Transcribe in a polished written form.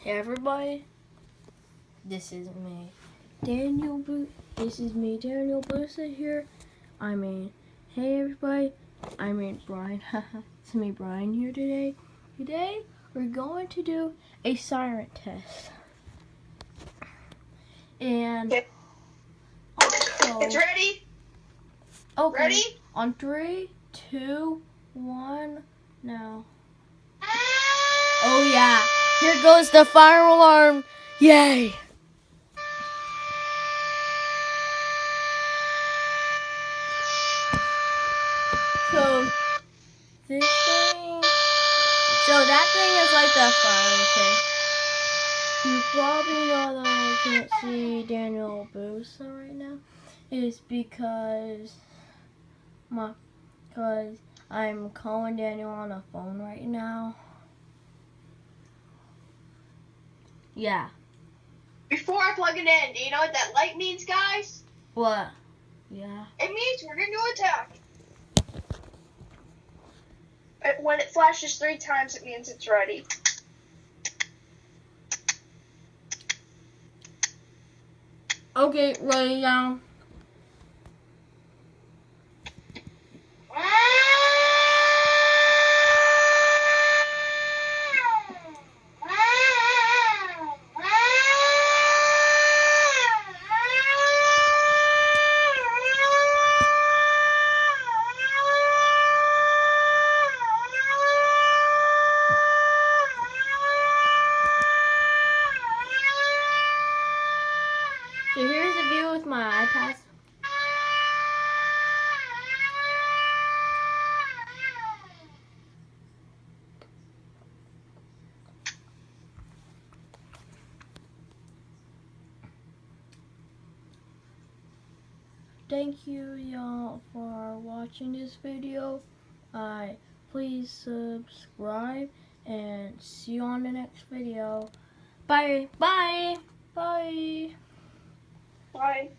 Hey everybody, this is me, Daniel Busa here. Hey everybody, Brian. It's me, Brian here today. Today we're going to do a siren test, and Okay. also, It's ready. okay, Ready? on 3, 2, 1, now. Oh yeah, here goes the fire alarm! Yay! So that thing is like the fire, okay? You probably know that I can't see Daniel Busa right now. It's because I'm calling Daniel on the phone right now. Yeah. Before I plug it in, do you know what that light means, guys? What? Yeah. It means we're going to attack. When it flashes 3 times, it means it's ready. Okay, ready now. So here's a view with my iPad. Thank you y'all for watching this video. Please subscribe and see you on the next video. Bye. Bye. Bye. Bye.